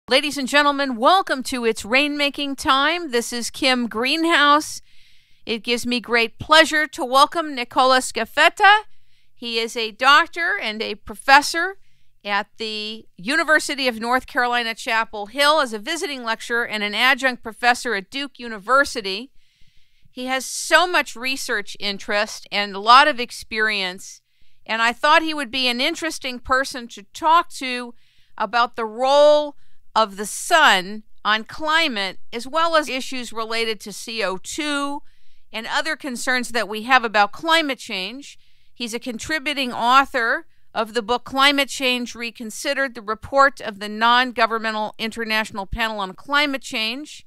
Ladies and gentlemen, welcome to It's Rainmaking Time. This is Kim Greenhouse. It gives me great pleasure to welcome Nicola Scafetta. He is a doctor and a professor at the University of North Carolina, Chapel Hill as a visiting lecturer and an adjunct professor at Duke University. He has so much research interest and a lot of experience, and I thought he would be an interesting person to talk to about the role of the sun on climate, as well as issues related to CO2 and other concerns that we have about climate change. He's a contributing author of the book Climate Change Reconsidered, the report of the Nongovernmental International Panel on Climate Change,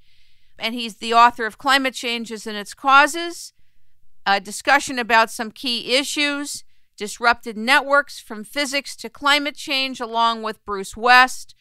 and he's the author of Climate Changes and Its Causes, a discussion about some key issues, disrupted networks from physics to climate change, along with Bruce West,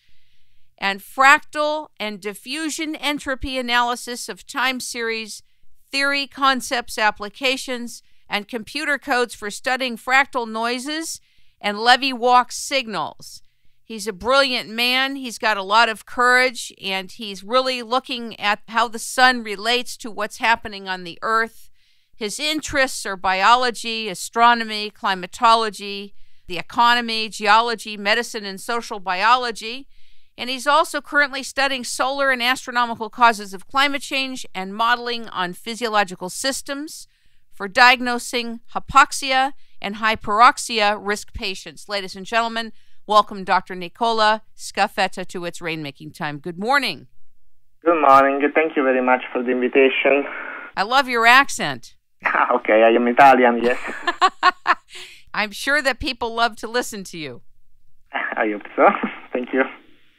and Fractal and Diffusion entropy analysis of time series, theory, concepts, applications, and computer codes for studying fractal noises and Levy walk signals. He's a brilliant man. He's got a lot of courage, and he's really looking at how the sun relates to what's happening on the Earth. His interests are biology, astronomy, climatology, the economy, geology, medicine, and social biology. And he's also currently studying solar and astronomical causes of climate change and modeling on physiological systems for diagnosing hypoxia and hyperoxia risk patients. Ladies and gentlemen, welcome Dr. Nicola Scafetta to It's Rainmaking Time. Good morning. Good morning. Thank you very much for the invitation. I love your accent. Okay, I am Italian, yes. I'm sure that people love to listen to you. I hope so. Thank you.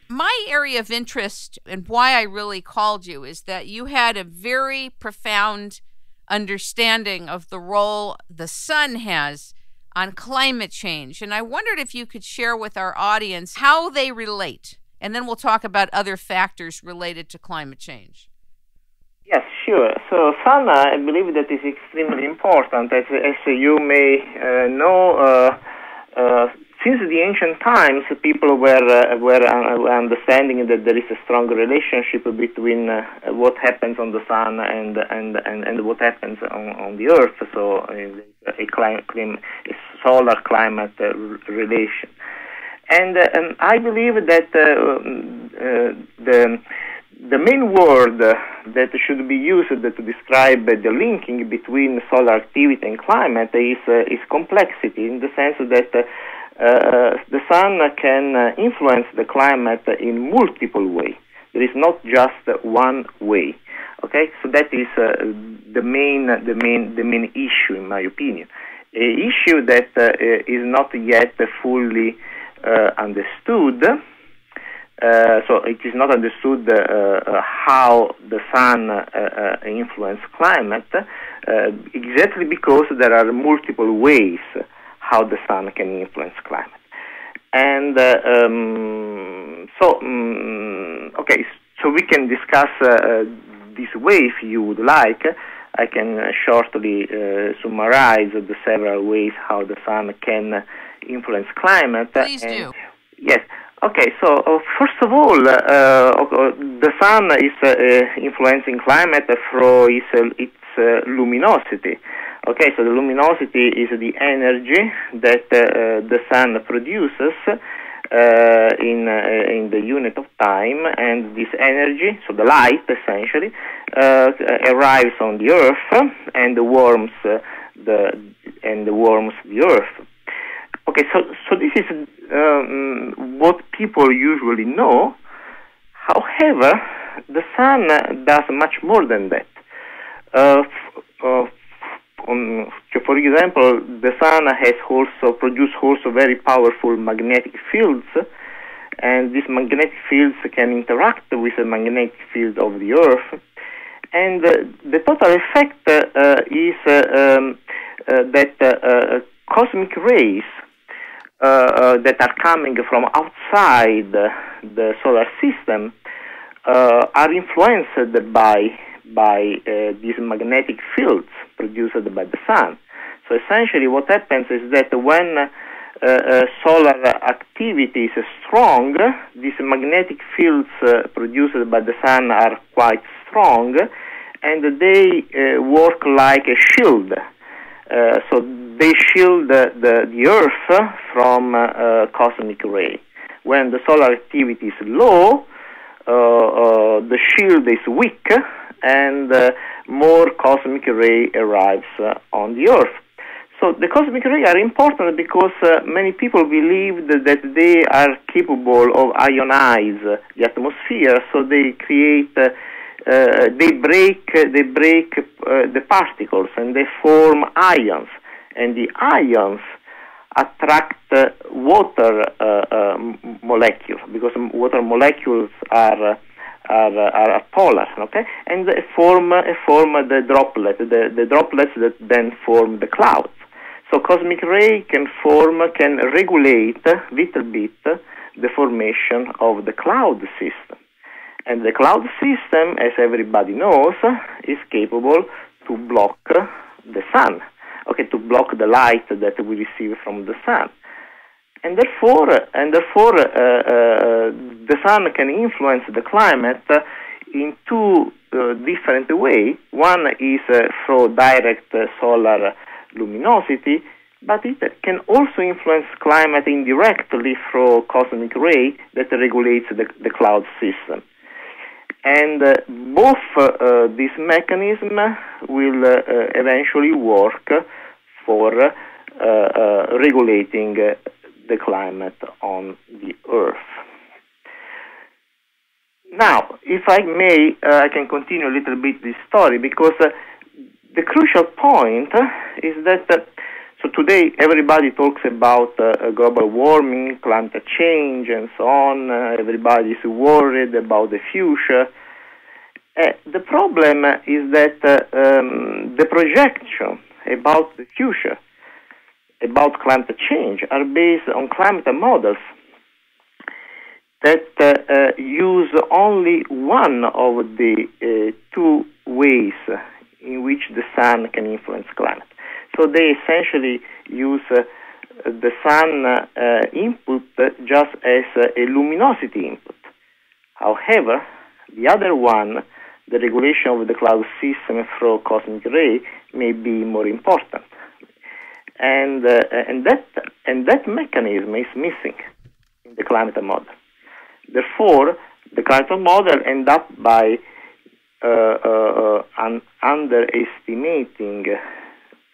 My area of interest and why I really called you is that you had a very profound understanding of the role the sun has on climate change. And I wondered if you could share with our audience how they relate. And then we'll talk about other factors related to climate change. Yes, sure. So sun, I believe that is extremely important. As you may know, since the ancient times, people were understanding that there is a strong relationship between what happens on the sun and what happens on the Earth. So a solar climate relation. And I believe that the main word that should be used to describe the linking between solar activity and climate is complexity, in the sense that the sun can influence the climate in multiple ways. There is not just one way. Okay, so that is the main issue, in my opinion. An issue that is not yet fully understood. So it is not understood how the sun influences climate, exactly because there are multiple ways how the sun can influence climate. And okay, so we can discuss this way if you would like. I can shortly summarize the several ways how the sun can influence climate. Please do. Yes. Okay, so first of all, the sun is influencing climate through its luminosity. Okay, so the luminosity is the energy that the sun produces in the unit of time, and this energy, so the light essentially, arrives on the Earth and warms the Earth. Okay, so this is what people usually know. However, the sun does much more than that. For example, the sun has also produced very powerful magnetic fields, and these magnetic fields can interact with the magnetic field of the Earth. And the total effect is that cosmic rays that are coming from outside the solar system are influenced by these magnetic fields produced by the sun. So essentially what happens is that when solar activity is strong, these magnetic fields produced by the sun are quite strong, and they work like a shield. So they shield the Earth from cosmic ray. When the solar activity is low, the shield is weak, and more cosmic ray arrives on the Earth. So the cosmic rays are important because many people believe that they are capable of ionize the atmosphere. So they create, they break the particles, and they form ions. And the ions attract water molecules, because water molecules are polar, okay, and they form the droplet, the droplets that then form the clouds. So cosmic ray can regulate little bit the formation of the cloud system. And the cloud system, as everybody knows, is capable to block the sun, okay, to block the light that we receive from the sun. And therefore, the sun can influence the climate in two different ways. One is through direct solar luminosity, but it can also influence climate indirectly through cosmic ray that regulates the cloud system. And both these mechanisms will eventually work for regulating the climate on the Earth. Now, if I may, I can continue a little bit this story, because the crucial point is that, so today everybody talks about global warming, climate change, and so on. Everybody is worried about the future. The problem is that the projection about the future, about climate change, are based on climate models that use only one of the two ways in which the sun can influence climate. So they essentially use the sun input just as a luminosity input. However, the other one, the regulation of the cloud system through cosmic ray, may be more important. And that mechanism is missing in the climate model. Therefore, the climate model ends up by underestimating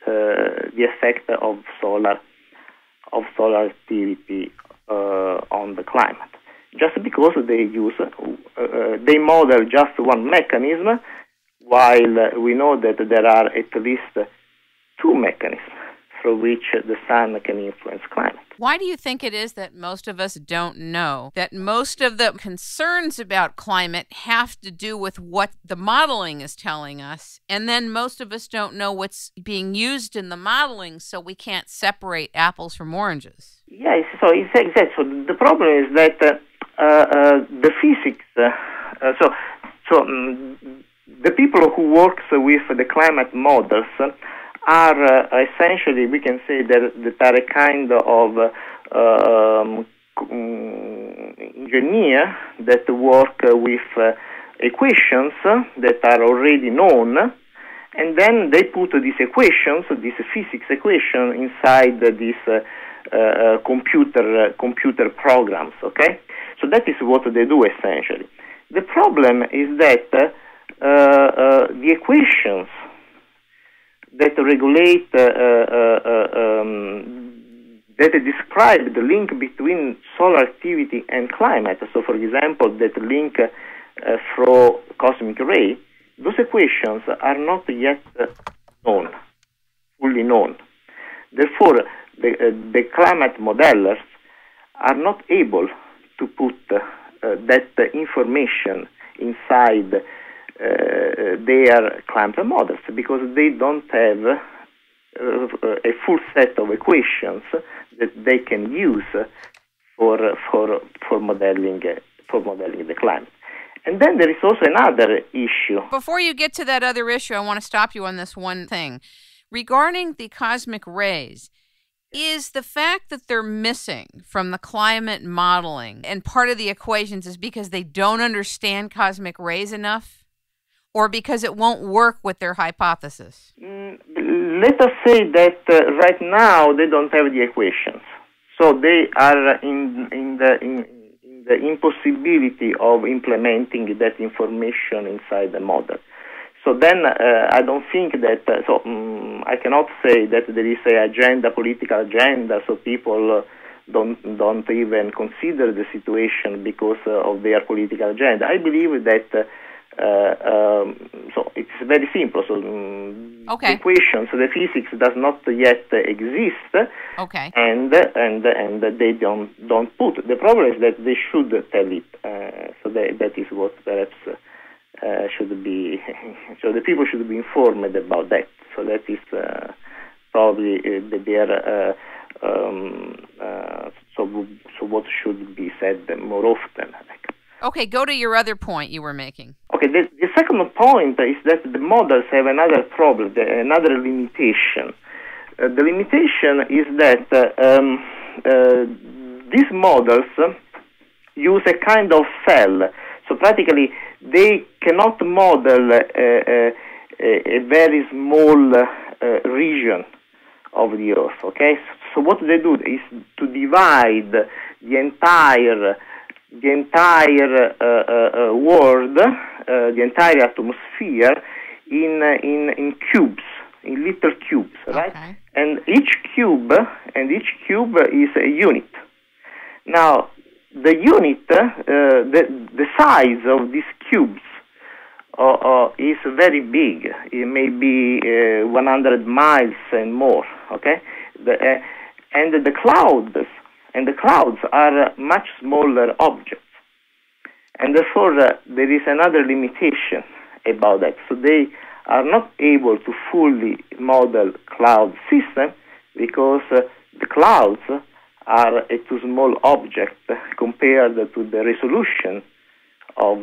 the effect of solar activity on the climate, just because they model just one mechanism, while we know that there are at least two mechanisms through which the sun can influence climate. Why do you think it is that most of us don't know that most of the concerns about climate have to do with what the modeling is telling us, and then most of us don't know what's being used in the modeling, so we can't separate apples from oranges? Yes, so it's exactly. So the problem is that the physics. The people who works with the climate models are essentially, we can say that are a kind of engineer that work with equations that are already known, and then they put these equations, this physics equation, inside these computer programs. Okay, so that is what they do essentially. The problem is that the equations that regulate, that describe the link between solar activity and climate. So, for example, that link through cosmic ray, those equations are not yet known, fully known. Therefore, the climate modelers are not able to put that information inside their climate models, because they don't have a full set of equations that they can use for modeling the climate. And then there is also another issue. Before you get to that other issue, I want to stop you on this one thing. Regarding the cosmic rays, Is the fact that they're missing from the climate modeling and part of the equations is because they don't understand cosmic rays enough, or because it won't work with their hypothesis? Let us say that right now they don't have the equations, so they are in the impossibility of implementing that information inside the model. So then I don't think that, I cannot say that there is a political agenda, so people don't even consider the situation because of their political agenda. I believe that, so it's very simple. So okay. The equations, the physics does not yet exist, okay. and they don't put. The problem is that they should tell it, so that is what perhaps should be, so the people should be informed about that. So that is probably their, so what should be said more often. Okay, go to your other point you were making. Okay, the second point is that the models have another problem, another limitation. The limitation is that these models use a kind of cell. So practically, they cannot model a very small region of the Earth. Okay, so what they do is to divide the entire world, the entire atmosphere, in cubes, in little cubes, right? Okay. And each cube is a unit. Now, the unit, the size of these cubes is very big. It may be 100 miles and more. Okay, and the clouds are much smaller objects, and therefore there is another limitation about that. So they are not able to fully model cloud system because the clouds are a too small object compared to the resolution of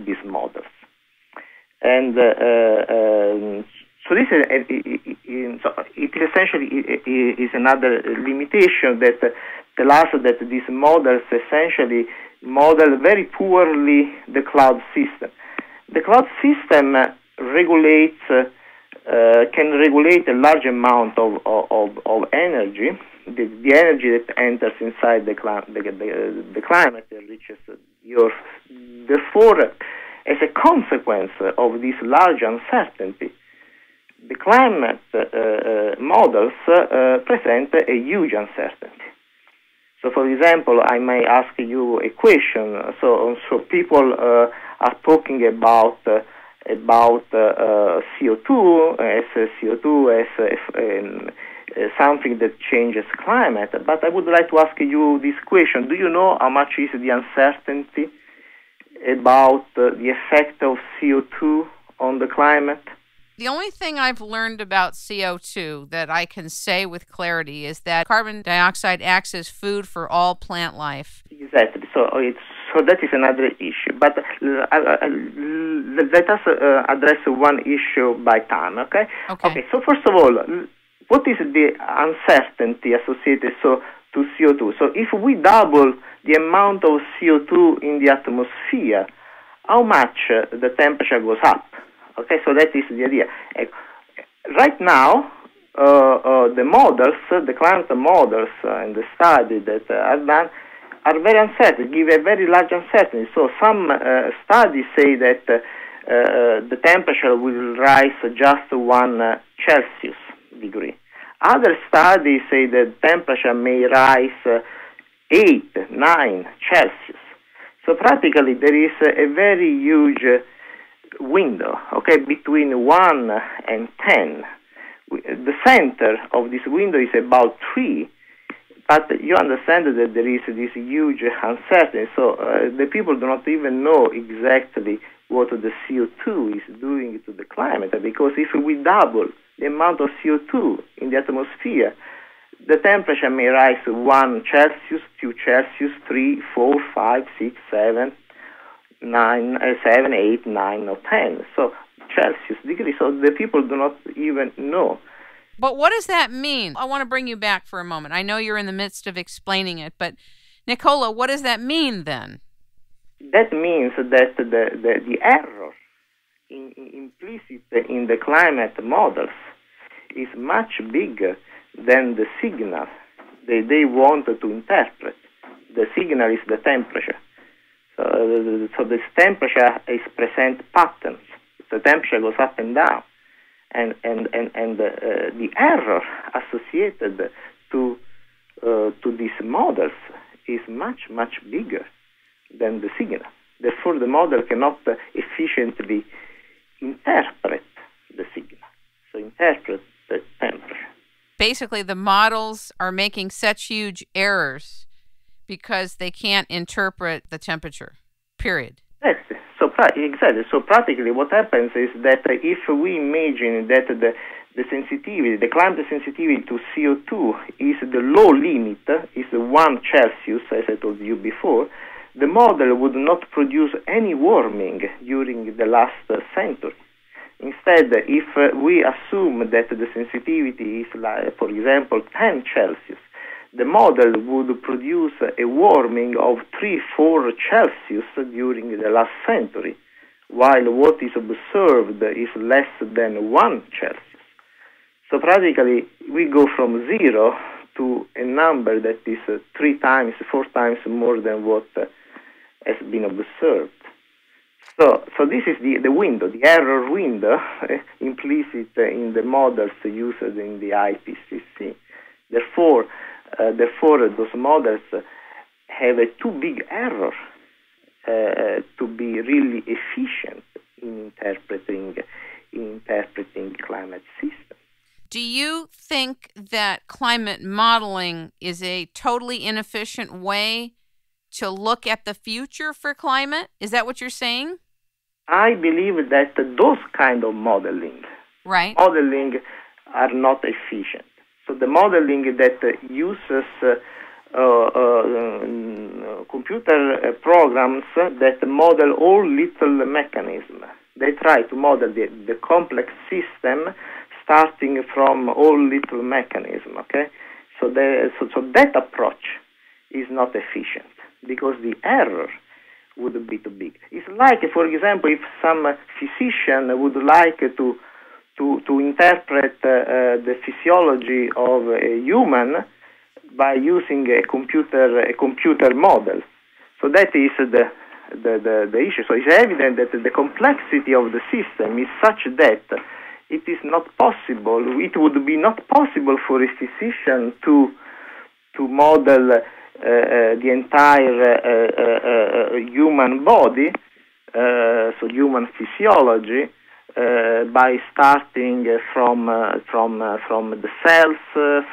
these models, and so this it essentially is another limitation that tells us that these models essentially model very poorly the cloud system. The cloud system regulates. Can regulate a large amount of energy, the energy that enters inside the climate and reaches the Earth. Therefore, as a consequence of this large uncertainty, the climate models present a huge uncertainty. So, for example, I may ask you a question. So people are talking about CO2 as something that changes climate. But I would like to ask you this question. Do you know how much is the uncertainty about the effect of CO2 on the climate? The only thing I've learned about CO2 that I can say with clarity is that carbon dioxide acts as food for all plant life. Exactly. So that is another issue. But let us address one issue by time, okay? Okay, so first of all, what is the uncertainty associated to CO2? So if we double the amount of CO2 in the atmosphere, how much the temperature goes up? Okay, so that is the idea. Right now, the models, the climate models and the study that are done are very uncertain, give a very large uncertainty. So some studies say that the temperature will rise just 1 Celsius degree. Other studies say that temperature may rise 8, 9 Celsius. So practically there is a very huge window, okay, between 1 and 10. The center of this window is about 3, but you understand that there is this huge uncertainty. So the people do not even know exactly what the CO2 is doing to the climate, because if we double the amount of CO2 in the atmosphere, the temperature may rise 1 Celsius, 2 Celsius, 3, 4, 5, 6, 7, 8, 9, or 10. So Celsius degree. So the people do not even know. But what does that mean? I want to bring you back for a moment. I know you're in the midst of explaining it, but Nicola, what does that mean then? That means that the error implicit in the climate models is much bigger than the signal they want to interpret. The signal is the temperature. So this temperature is present patterns. The temperature goes up and down, and the error associated to these models is much bigger than the signal. Therefore, the model cannot efficiently interpret the signal. So interpret the temperature. Basically, the models are making such huge errors because they can't interpret the temperature, period. Yes, exactly. So practically what happens is that if we imagine that the sensitivity, the climate sensitivity to CO2 is the low limit, is 1 Celsius, as I told you before, the model would not produce any warming during the last century. Instead, if we assume that the sensitivity is, like, for example, 10 Celsius, the model would produce a warming of 3-4 Celsius during the last century, while what is observed is less than 1 Celsius. So practically, we go from 0 to a number that is 3 times, 4 times more than what has been observed. So this is the window, the error window implicit in the models used in the IPCC. Therefore, those models have a too big error to be really efficient in interpreting climate systems. Do you think that climate modeling is a totally inefficient way to look at the future for climate? Is that what you're saying? I believe that those kind of modeling are not efficient. So the modeling that uses computer programs that model all little mechanisms. They try to model the complex system starting from all little mechanisms. Okay, so that approach is not efficient because the error would be too big. It's like, for example, if some physician would like to interpret the physiology of a human by using a computer model. So that is the issue. So it's evident that the complexity of the system is such that it is not possible. It would be not possible for a physician to model the entire human body, so human physiology, by starting from the cells,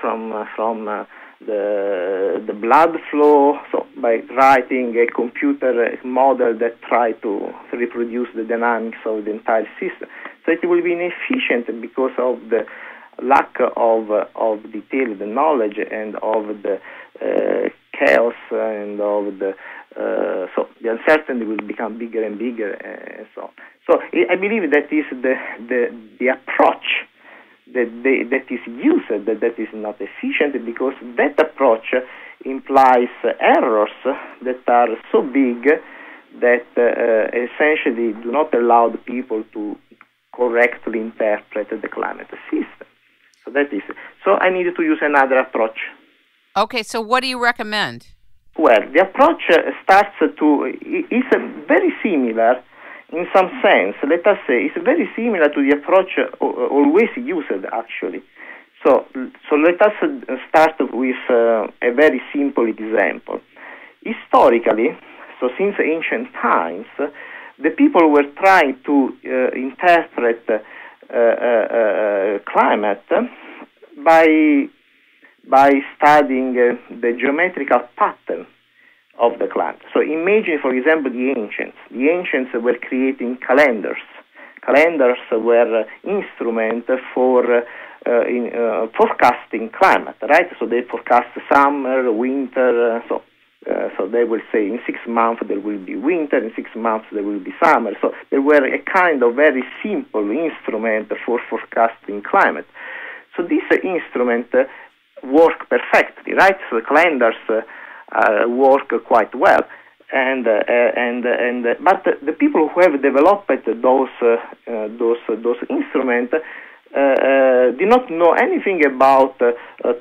from the blood flow, so by writing a computer model that try to reproduce the dynamics of the entire system. So it will be inefficient because of the lack of detailed knowledge and of the chaos and of the so the uncertainty will become bigger and bigger and so on. So I believe that is the approach that is used that is not efficient, because that approach implies errors that are so big that essentially do not allow the people to correctly interpret the climate system. So that is. So I needed to use another approach. Okay, so what do you recommend? Well, the approach is very similar in some sense. Let us say it's very similar to the approach always used, actually. So let us start with a very simple example. Historically, so since ancient times, the people were trying to interpret climate by studying the geometrical pattern of the climate. So imagine, for example, the ancients. The ancients were creating calendars. Calendars were instruments for forecasting climate, right? So they forecast summer, winter, so So they will say in 6 months there will be winter, in 6 months there will be summer. So they were a kind of very simple instrument for forecasting climate. So this instrument work perfectly, right? So the calendars work quite well. But the people who have developed those instruments did not know anything about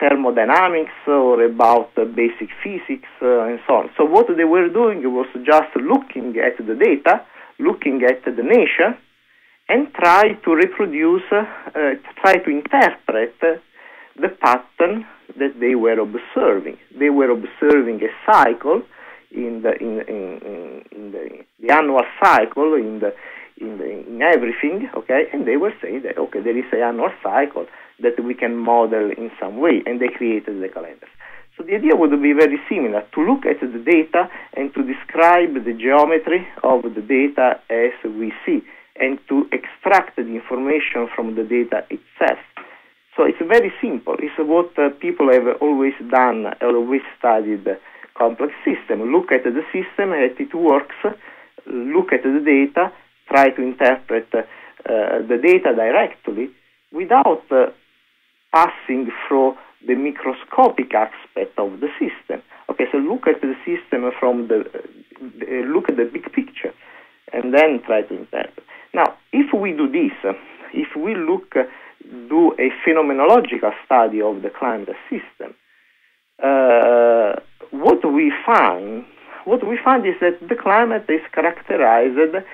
thermodynamics or about basic physics and so on. So what they were doing was just looking at the data, looking at the nature, and try to reproduce, try to interpret the pattern that they were observing. They were observing a cycle in the annual cycle in everything, okay, and they were saying that okay, there is an annual cycle that we can model in some way, and they created the calendars. So the idea would be very similar, to look at the data and to describe the geometry of the data as we see, and to extract the information from the data itself. So it's very simple. It's what people have always done, always studied complex system. Look at the system, as it works, look at the data, try to interpret the data directly without passing through the microscopic aspect of the system. Okay, so look at the system from look at the big picture, and then try to interpret. Now, if we do this, if we do a phenomenological study of the climate system, what we find is that the climate is characterized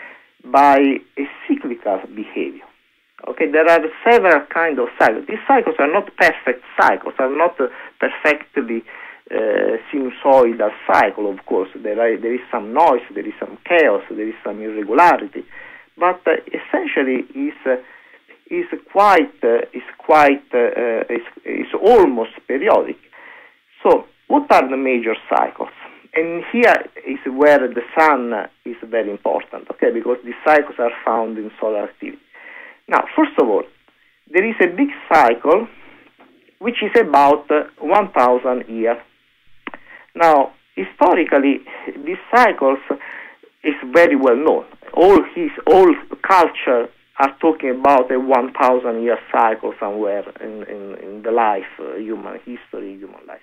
by a cyclical behavior. Okay, there are several kinds of cycles. These cycles are not perfect cycles, are not perfectly sinusoidal cycle, of course. There is some noise, there is some chaos, there is some irregularity, but essentially is almost periodic. So, what are the major cycles? And here is where the sun is very important, okay, because these cycles are found in solar activity. Now, first of all, there is a big cycle which is about 1,000 years. Now, historically, these cycles is very well known. All culture are talking about a 1,000 year cycle somewhere in the life, human history, human life.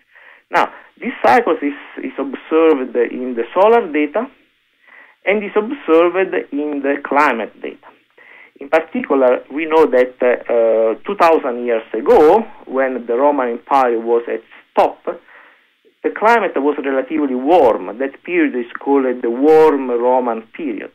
Now, this cycle is observed in the solar data and is observed in the climate data. In particular, we know that 2,000 years ago, when the Roman Empire was at top, the climate was relatively warm. That period is called the warm Roman period.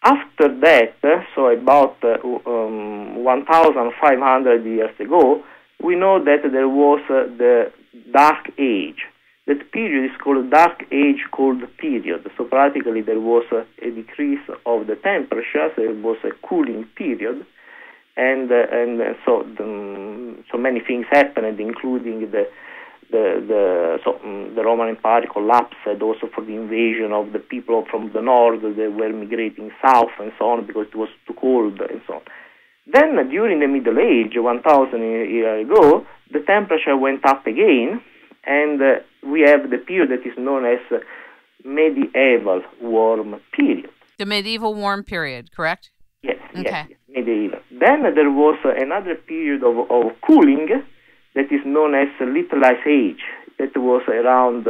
After that, so about 1,500 years ago, we know that there was the Dark Age. That period is called Dark Age cold period. So practically there was a decrease of the temperature, so it was a cooling period, and so many things happened, including the Roman Empire collapsed, also for the invasion of the people from the north. They were migrating south and so on because it was too cold and so on. Then during the Middle Age, 1,000 years ago, the temperature went up again, and we have the period that is known as medieval warm period. The medieval warm period, correct? Yes, okay. Yes, medieval. Then there was another period of cooling that is known as Little Ice Age. That was around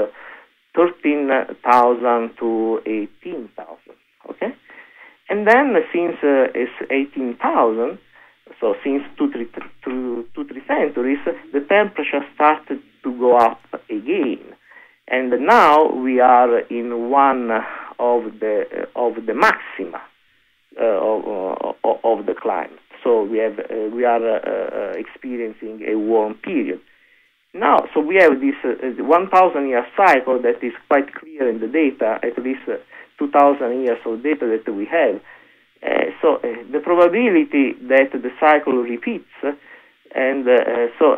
13,000 to 18,000. Okay, and then since 18,000, so since two, three centuries, the temperature started to go up again, and now we are in one of the maxima of the climate. So we are experiencing a warm period now. So we have this 1,000 year cycle that is quite clear in the data, at least 2,000 years of data that we have. So the probability that the cycle repeats, and so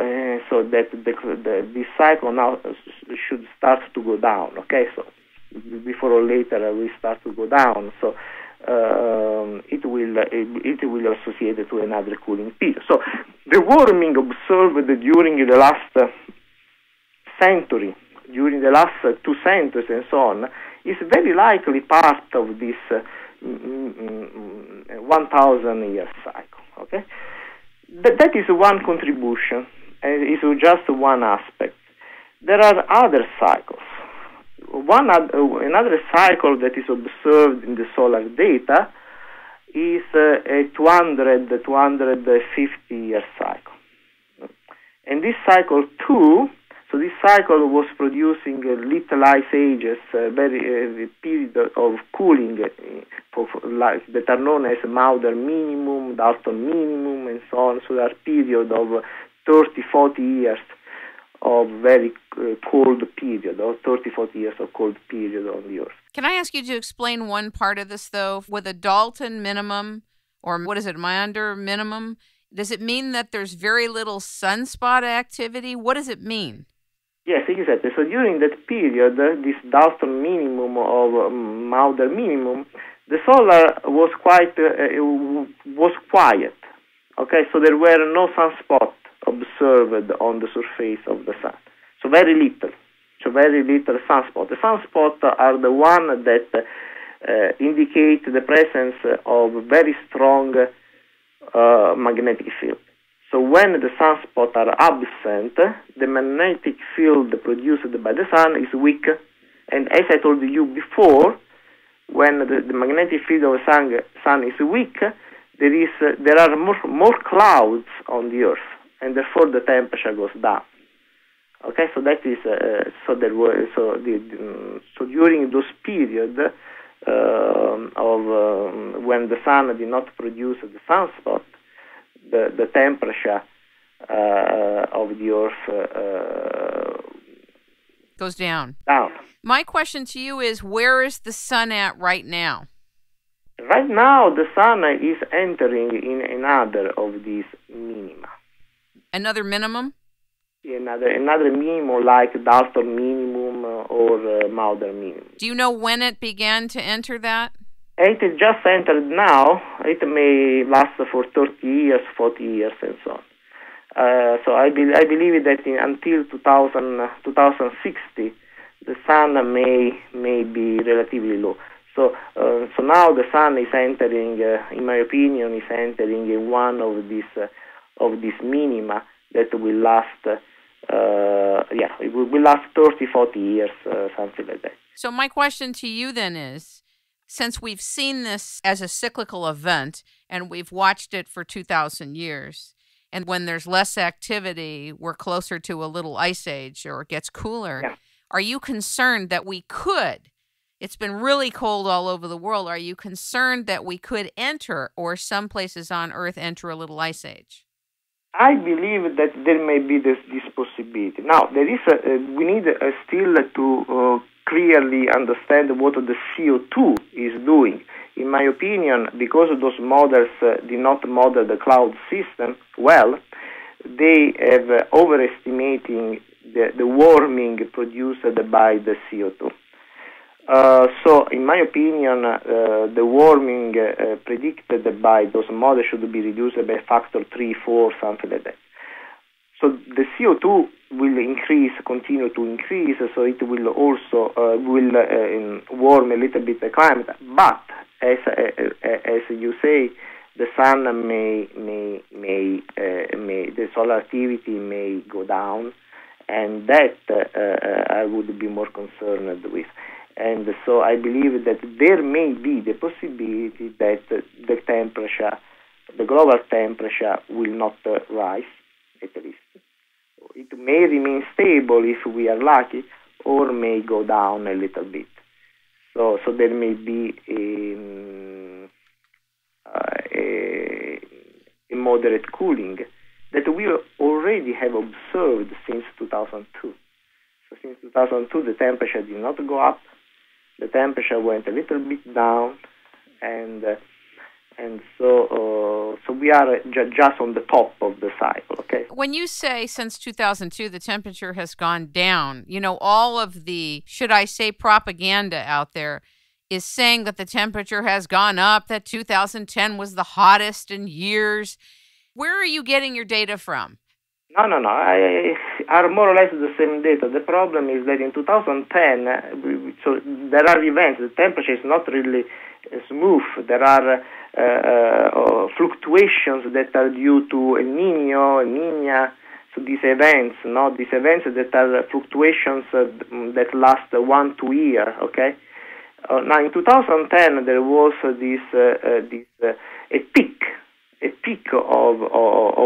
that this cycle now should start to go down. Okay, so before or later will start to go down. So it will associate to another cooling period. So the warming observed during the last century during the last 2 centuries and so on, is very likely part of this 1,000 year cycle. Okay, that is one contribution, and it is just one aspect. There are other cycles. Another cycle that is observed in the solar data is a 250 year cycle. And this cycle too, so this cycle was producing little ice ages, very period of cooling that are known as Maunder minimum, Dalton minimum, and so on. So there are periods of 30, 40 years of very cold period, or 30, 40 years of cold period on the Earth. Can I ask you to explain one part of this, though? With a Dalton minimum, or what is it, Maunder minimum, does it mean that there's very little sunspot activity? What does it mean? Yes, exactly. So during that period, this Dalton minimum of Maunder minimum, the solar was quiet. Okay, so there were no sunspots observed on the surface of the sun. So very little sunspot. The sunspots are the one that indicate the presence of very strong magnetic field. So when the sunspots are absent, the magnetic field produced by the sun is weak. And as I told you before, when the magnetic field of the sun is weak, there are more clouds on the Earth, and therefore the temperature goes down. Okay, so that is so during those periods of when the sun did not produce the sunspot, the temperature of the Earth goes down. My question to you is, where is the sun at right now? Right now, the sun is entering in another of these minima. Another minimum? Another minimum like Dalton minimum or Maunder minimum. Do you know when it began to enter that? It is just entered now. It may last for 30 years, 40 years, and so on. So I believe that until 2060, the sun may be relatively low. So now the sun is entering, in my opinion, in one of these minima that will last. It will last 30, 40 years, something like that. So my question to you then is, since we've seen this as a cyclical event and we've watched it for 2,000 years, and when there's less activity, we're closer to a little ice age or it gets cooler, are you concerned that we could? It's been really cold all over the world. Are you concerned that we could enter, or some places on Earth enter a little ice age? I believe that there may be this possibility. Now, there is we need still to clearly understand what the CO2 is doing. In my opinion, because those models did not model the cloud system well, they have overestimating the warming produced by the CO2. So, in my opinion, the warming predicted by those models should be reduced by factor 3, 4, something like that. So the CO2 will continue to increase, so it will also warm a little bit the climate. But as you say, the sun the solar activity may go down, and that I would be more concerned with. And so I believe that there may be the possibility that the global temperature will not rise, at least. It may remain stable if we are lucky, or may go down a little bit. So there may be a moderate cooling that we already have observed since 2002. So since 2002, the temperature did not go up. The temperature went a little bit down, and so we are just on the top of the cycle. Okay. When you say since 2002 the temperature has gone down, all of the, should I say, propaganda out there is saying that the temperature has gone up, that 2010 was the hottest in years. Where are you getting your data from? No. are more or less the same data. The problem is that in 2010, so there are events. The temperature is not really smooth. There are fluctuations that are due to El Niño, El Niña. So these events that are fluctuations that last 1-2 years. Okay. Now in 2010 there was a peak of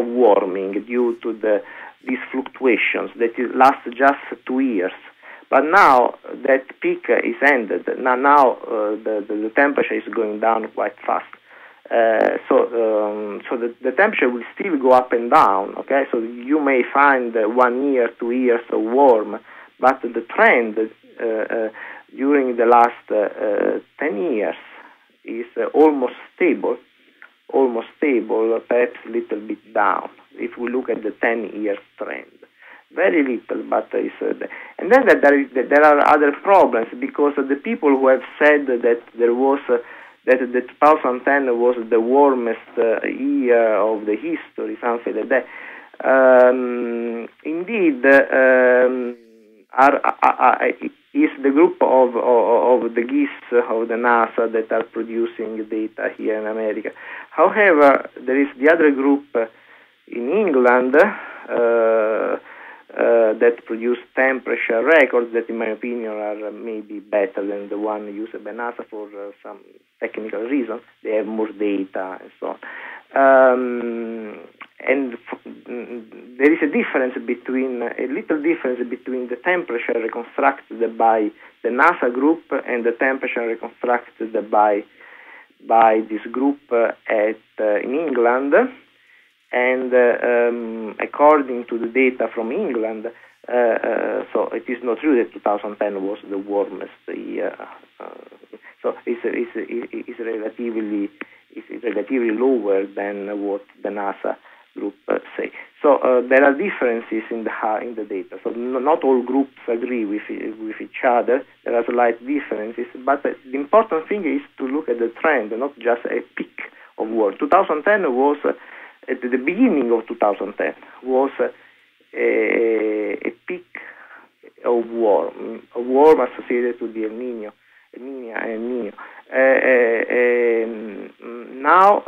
warming due to these fluctuations that last just 2 years. But now that peak is ended. Now the temperature is going down quite fast. So the temperature will still go up and down. Okay, so you may find 1 year, 2 years of warm, but the trend during the last 10 years is almost stable, perhaps a little bit down. If we look at the 10-year trend, very little, but it's and then there are other problems, because the people who have said that that the 2010 was the warmest year of the history, something like that. Indeed, is the group of the geese of the NASA that are producing data here in America. However, there is the other group in England that produce temperature records that, in my opinion, are maybe better than the one used by NASA for some technical reasons. They have more data and so on. And there is a little difference between the temperature reconstructed by the NASA group and the temperature reconstructed by this group in England. And according to the data from England, so it is not true that 2010 was the warmest year. So it's relatively lower than what the NASA group say. So there are differences in the data. So not all groups agree with each other. There are slight differences, but the important thing is to look at the trend, not just a peak of warming. 2010 was at the beginning of 2010 was a peak of warm associated to the El Niño. Now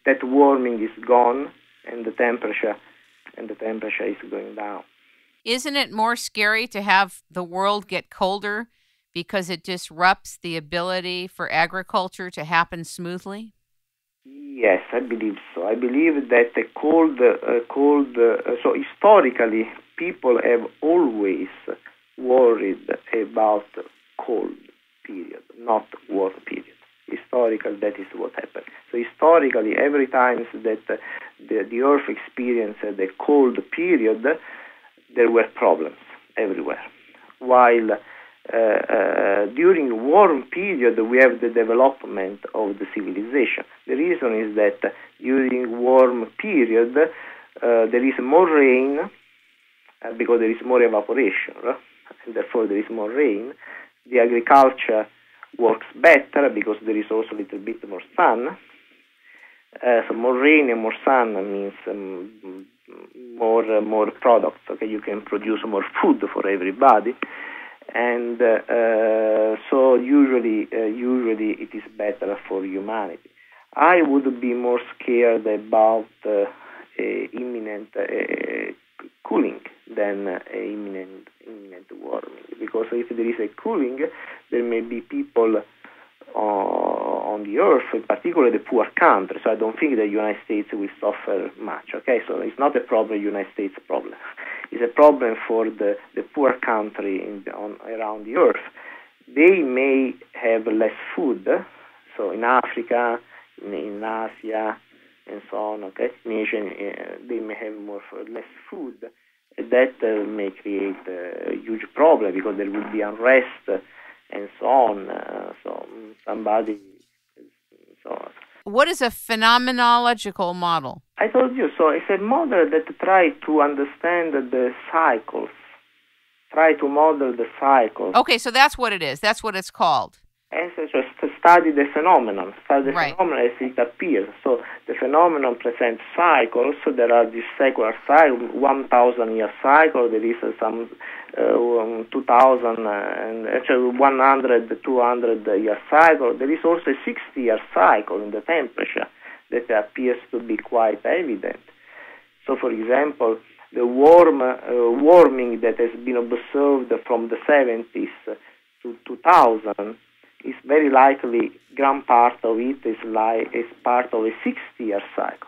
that warming is gone, and the temperature is going down. Isn't it more scary to have the world get colder because it disrupts the ability for agriculture to happen smoothly? Yes, I believe so. I believe that so historically, people have always worried about cold period, not warm period. Historically, that is what happened. So historically, every time that the Earth experienced a cold period, there were problems everywhere. While during warm period, we have the development of the civilization. The reason is that during warm period, there is more rain because there is more evaporation, and therefore there is more rain. The agriculture works better because there is also a little bit more sun. So more rain and more sun means more products. Okay, you can produce more food for everybody. And so usually it is better for humanity. I would be more scared about imminent cooling than imminent warming, because if there is a cooling, there may be people on the Earth, in particular the poor countries. So I don't think the United States will suffer much. Okay, so it's not a problem, United States problem. It's a problem for the poor country around the Earth. They may have less food, so in Africa, in Asia, and so on. Okay, in Asia, they may have less food. That may create a huge problem because there will be unrest and so on. So somebody. So. What is a phenomenological model? I told you, so it's a model that tries to understand the cycles, try to model the cycles. Okay, so that's what it is. That's what it's called. As a study the phenomenon, Right. phenomenon as it appears. So the phenomenon presents cycles. So there are these secular cycles, 1,000-year cycle. There is some 2,000 and actually 100, 200-year cycle. There is also a 60-year cycle in the temperature that appears to be quite evident. So, for example, the warming that has been observed from the 70s to 2000 is very likely, grand part of it is part of a 60-year cycle.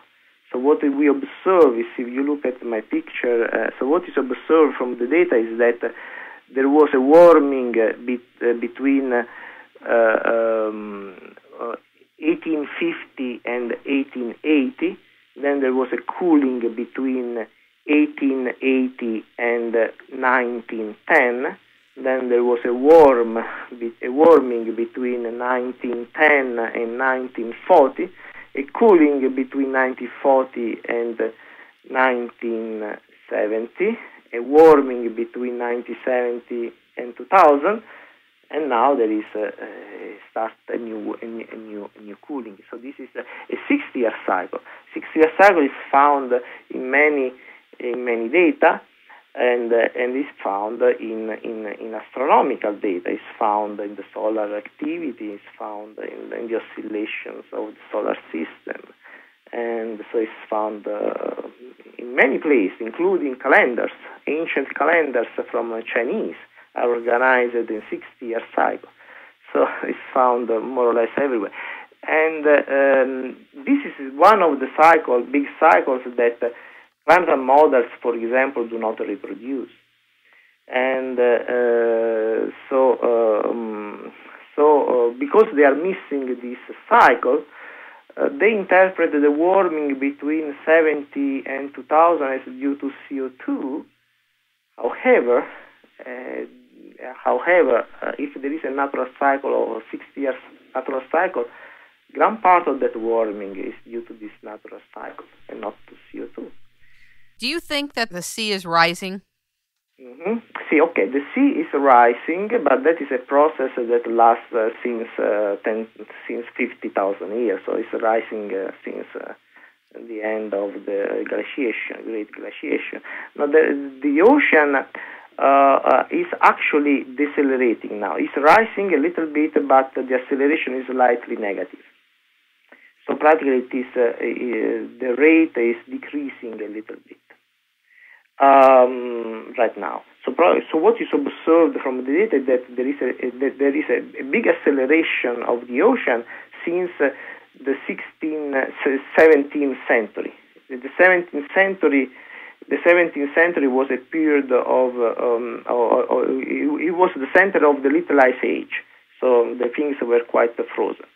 So what we observe is, if you look at my picture, so what is observed from the data is that there was a warming between 1850 and 1880. Then there was a cooling between 1880 and 1910. Then there was a warming between 1910 and 1940, a cooling between 1940 and 1970, a warming between 1970 and 2000, and now there is a new cooling. So this is a 60-year cycle. 60-year cycle is found in many data, and is found in astronomical data. It's found in the solar activity. It's found in the oscillations of the solar system, and so it's found in many places, including calendars. Ancient calendars from Chinese are organized in 60-year cycle. So it's found more or less everywhere. And this is one of the big cycles that quantum models, for example, do not reproduce. And because they are missing this cycle, they interpret the warming between 70 and 2000 as due to CO2. However, if there is a natural cycle or 60 years natural cycle, grand part of that warming is due to this natural cycle and not to CO2. Do you think that the sea is rising? Mm-hmm. The sea is rising, but that is a process that lasts since 50,000 years. So it's rising since the end of the Great Glaciation. Now the ocean is actually decelerating now. It's rising a little bit, but the acceleration is slightly negative. So practically, the rate is decreasing a little bit right now. So what is observed from the data is that there is a big acceleration of the ocean since the 17th century. The 17th century was a period of it was the center of the Little Ice Age. So the things were quite frozen.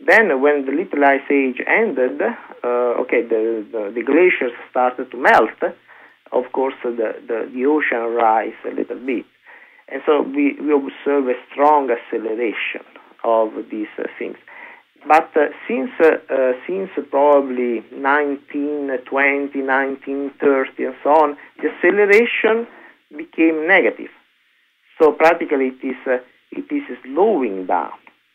Then, when the Little Ice Age ended, the glaciers started to melt. Of course, the ocean rise a little bit, and so we observe a strong acceleration of these things. But since probably 1920, 1930, and so on, the acceleration became negative. So practically, it is slowing down.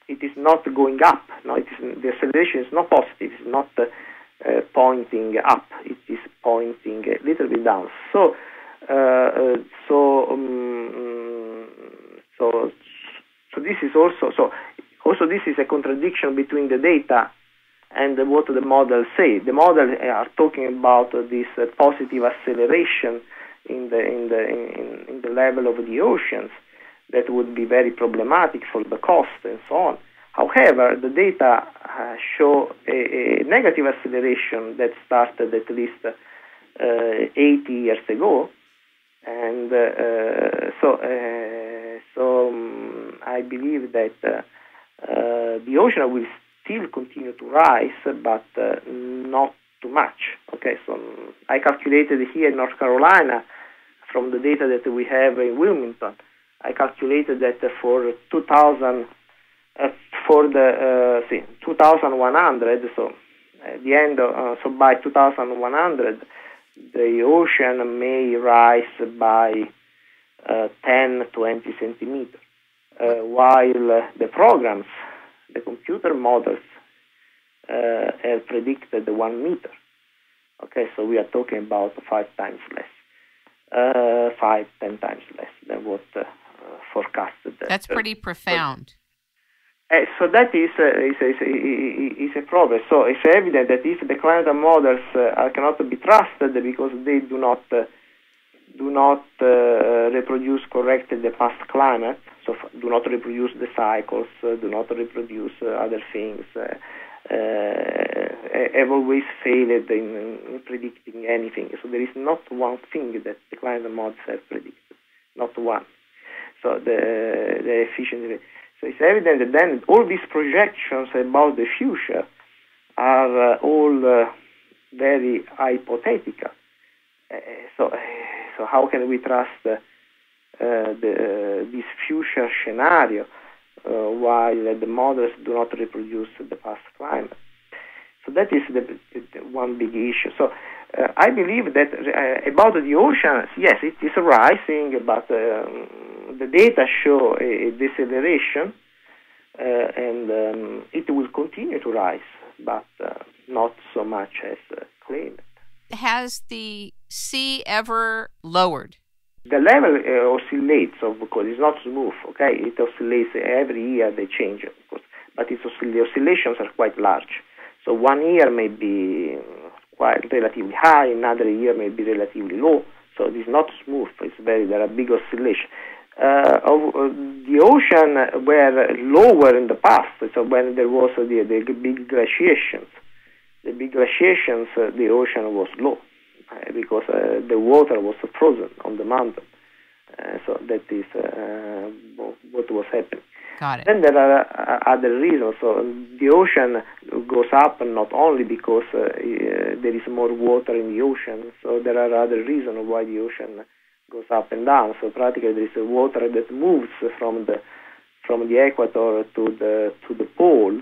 It is not going up. No, the acceleration is not positive. It's not pointing up. It is pointing a little bit down. So this is also this is a contradiction between the data and what the models say. The models are talking about this positive acceleration in the level of the oceans that would be very problematic for the cost and so on. However, the data show a negative acceleration that started at least 80 years ago, and I believe that the ocean will still continue to rise, but not too much. Okay, so I calculated here in North Carolina from the data that we have in Wilmington. I calculated that for 2100, so at the end, so by 2100, the ocean may rise by 10, 20 centimeters, while the programs the computer models have predicted 1 meter. Okay, so we are talking about 5 times less, 10 times less than what forecasted. That's pretty profound. So that is a problem. So it's evident that if the climate models cannot be trusted because they do not reproduce correctly the past climate, so do not reproduce the cycles, do not reproduce other things, have always failed in predicting anything. So there is not one thing that the climate models have predicted, not one. So the efficiency. So it's evident that then all these projections about the future are all very hypothetical. So how can we trust this future scenario while the models do not reproduce the past climate? So that is the one big issue. So I believe that about the oceans, yes, it is rising, but the data show a deceleration, and it will continue to rise, but not so much as claimed. Has the sea ever lowered? The level oscillates, of course. It's not smooth, okay? It oscillates every year, they change, of course. But the oscillations are quite large. So 1 year may be quite relatively high, another year may be relatively low. So it is not smooth. There are big oscillations. The ocean were lower in the past, so when there was the big glaciations. The big glaciations, the ocean was low because the water was frozen on the mountain. So that is what was happening. Got it. Then there are other reasons. So the ocean goes up not only because there is more water in the ocean. So there are other reasons why the ocean goes up and down. So practically there is water that moves from the equator to the pole.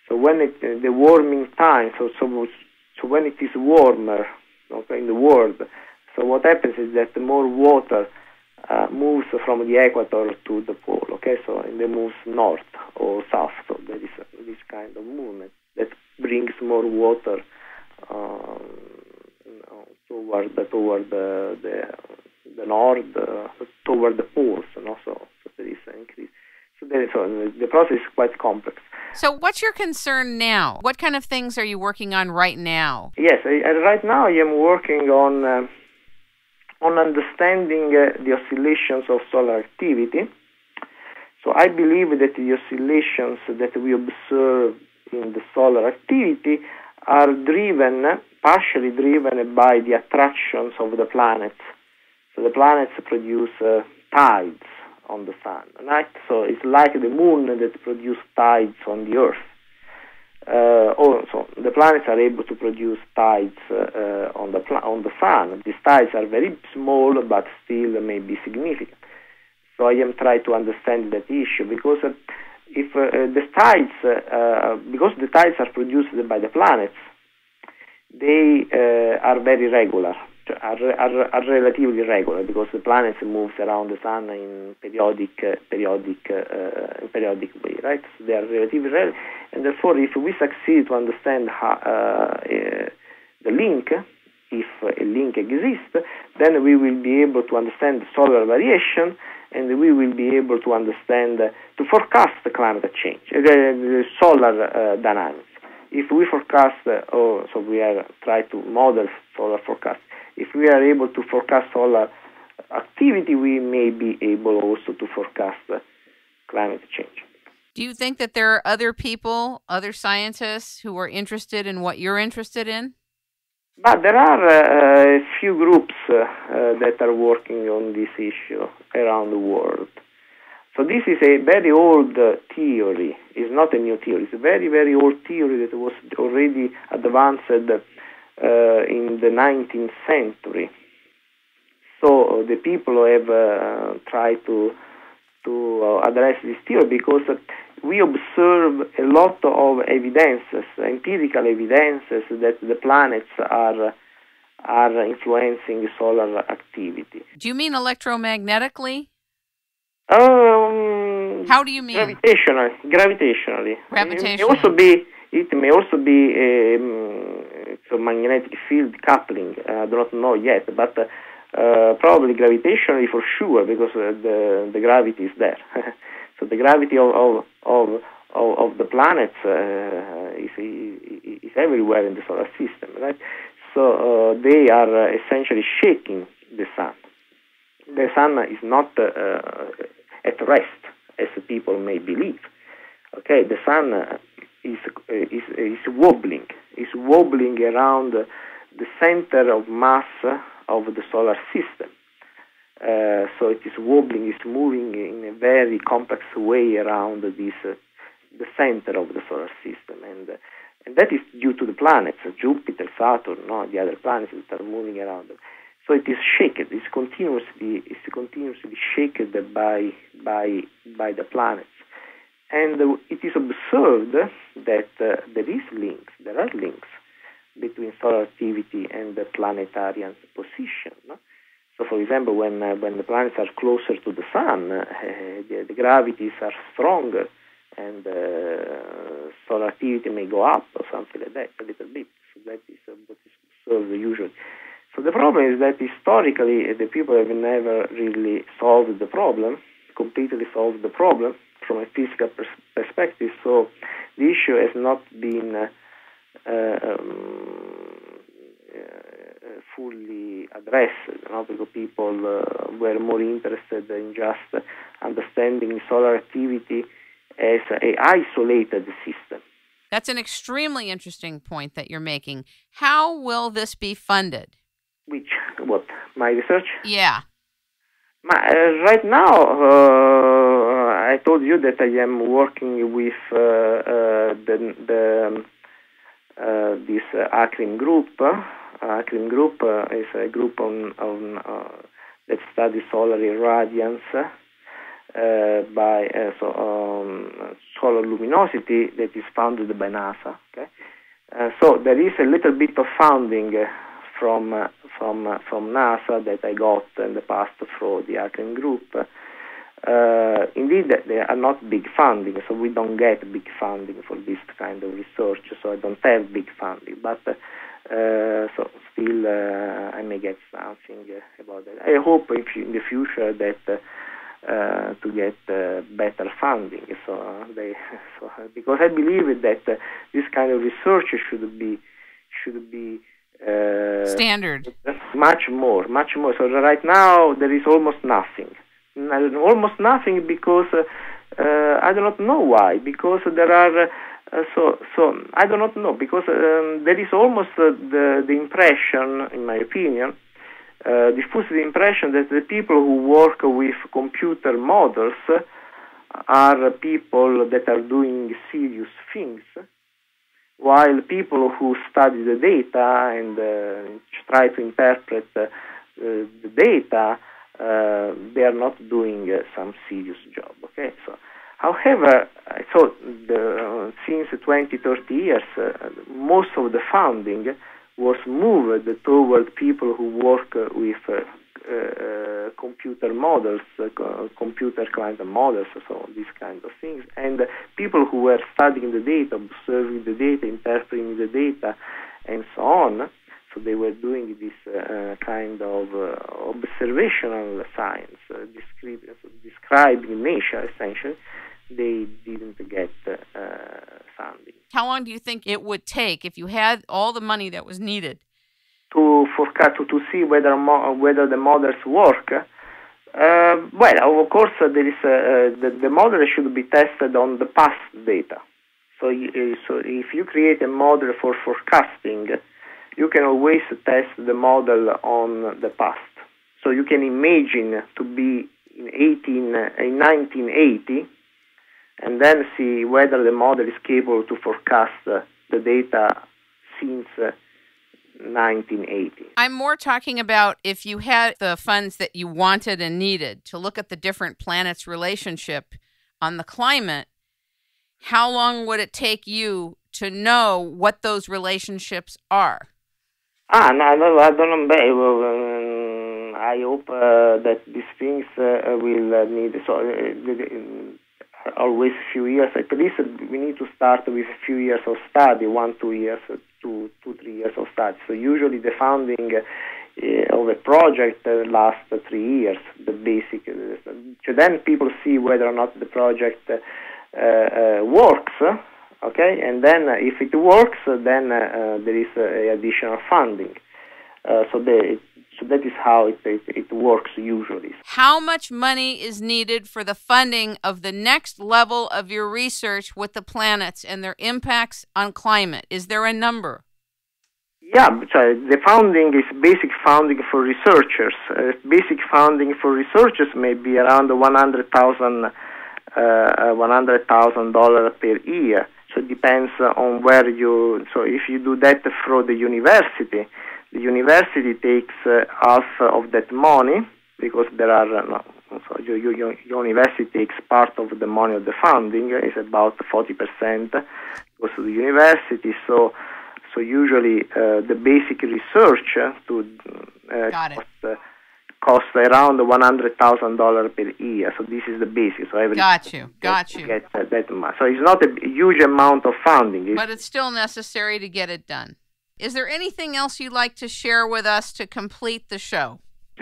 So when the warming time, so when it is warmer, okay, in the world, so what happens is that more water moves from the equator to the pole. Okay, so it moves north or south. So there is this kind of movement that brings more water toward the north, toward the poles. So there is an increase. So the process is quite complex. So what's your concern now? What kind of things are you working on right now? Yes, right now I am working on understanding the oscillations of solar activity. So I believe that the oscillations that we observe in the solar activity are partially driven by the attractions of the planets. So the planets produce tides on the sun, right? So it's like the moon that produces tides on the Earth. Also, the planets are able to produce tides on the sun. These tides are very small, but still may be significant. So I am trying to understand that issue because if the tides, because the tides are produced by the planets, they are very regular. Are relatively regular because the planets moves around the sun in periodic way, right? So they are relatively regular, and therefore, if we succeed to understand the link, if a link exists, then we will be able to understand the solar variation, and we will be able to understand to forecast the climate change, the solar dynamics. If we forecast, so we are trying to model solar forecast. If we are able to forecast solar activity, we may be able also to forecast climate change. Do you think that there are other people, other scientists who are interested in what you're interested in? But there are a few groups that are working on this issue around the world. So this is a very old theory. It's not a new theory. It's a very, very old theory that was already advanced in the 19th century. So the people have tried to address this theory because we observe a lot of evidences, empirical evidences that the planets are influencing solar activity. Do you mean electromagnetically? How do you mean? Gravitationally. Gravitationally. It may also be so magnetic field coupling. I do not know yet, but probably gravitationally for sure, because the gravity is there. So the gravity of the planets is everywhere in the solar system, right? So they are essentially shaking the sun. The sun is not at rest, as people may believe. Okay, the sun is wobbling. Is wobbling around the center of mass of the solar system. So it is wobbling, it's moving in a very complex way around the center of the solar system, and that is due to the planets, Jupiter, Saturn, the other planets that are moving around them. So it is shaken. It's continuously shaken by the planets, and it is observed that there are links between solar activity and the planetary position. No? So, for example, when the planets are closer to the sun, the gravities are stronger, and solar activity may go up or something like that, a little bit. So that is what is observed usually. So the problem is that historically the people have never really solved the problem, completely solved the problem from a physical perspective. So the issue has not been fully addressed, because people were more interested in just understanding solar activity as an isolated system. That's an extremely interesting point that you're making. How will this be funded? What? My research? Yeah. Right now, I told you that I am working with this ACRIM group. ACRIM group is a group that studies solar irradiance by solar luminosity that is funded by NASA. Okay, so there is a little bit of funding from NASA that I got in the past through the ACRIM group. Indeed, they are not big funding, so we don't get big funding for this kind of research. So I don't have big funding, but so still I may get something about that. I hope in the future that to get better funding. So because I believe that this kind of research should be standard. Much more. So right now there is almost nothing. Almost nothing because I do not know why. Because there are so I do not know, because there is almost the impression, in my opinion, diffused the impression that the people who work with computer models are people that are doing serious things, while people who study the data and try to interpret the data, they are not doing some serious job. Okay, so however, since 20-30 years, most of the funding was moved toward people who work with computer models, computer quantum models, so these kind of things, and people who were studying the data, observing the data, interpreting the data, and so on. So they were doing this kind of observational science, describing nature, essentially. They didn't get funding. How long do you think it would take if you had all the money that was needed to forecast, to see whether the models work? Well, of course, there is the model should be tested on the past data. So if you create a model for forecasting, you can always test the model on the past. So you can imagine to be in 1980, and then see whether the model is capable to forecast the data since 1980. I'm more talking about if you had the funds that you wanted and needed to look at the different planets' relationship on the climate, how long would it take you to know what those relationships are? No, I don't know. I hope that these things will need. So always a few years. At least we need to start with a few years of study, 1, 2 years, 2, 3 years of study. So usually the funding of a project lasts 3 years, the basic. So then people see whether or not the project works, okay? And then if it works, then there is additional funding. So that is how it works usually. How much money is needed for the funding of the next level of your research with the planets and their impacts on climate? Is there a number? Yeah, so the funding is basic funding for researchers. Basic funding for researchers may be around $100,000 per year. So it depends on where you. So if you do that through the university takes half of that money, because there are so your university takes part of the money of the funding. Is about 40% goes to the university. So usually the basic research costs around $100,000 per year. So this is the basic. So every got you. Get that much. So it's not a huge amount of funding, but it's still necessary to get it done. Is there anything else you'd like to share with us to complete the show?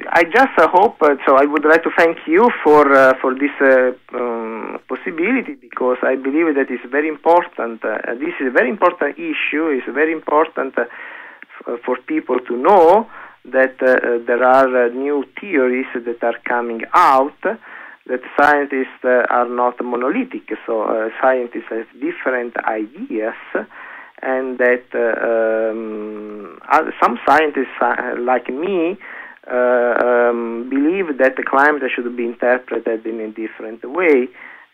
I just hope, so I would like to thank you for this possibility, because I believe that it's very important. This is a very important issue. It's very important for people to know that there are new theories that are coming out, that scientists are not monolithic. So scientists have different ideas, and that some scientists like me believe that the climate should be interpreted in a different way.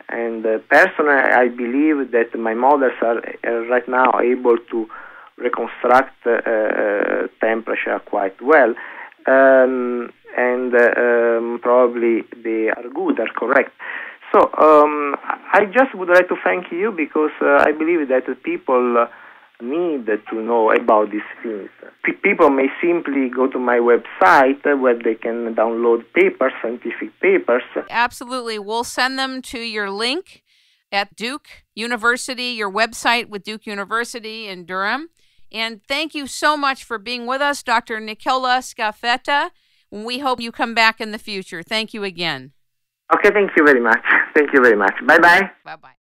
And personally, I believe that my models are right now able to reconstruct temperature quite well, and probably they are good, are correct. So I just would like to thank you, because I believe that people need to know about these things. People may simply go to my website where they can download papers, scientific papers. Absolutely. We'll send them to your link at Duke University, your website with Duke University in Durham. And thank you so much for being with us, Dr. Nicola Scafetta. We hope you come back in the future. Thank you again. Okay, thank you very much. Thank you very much. Bye-bye. Bye-bye.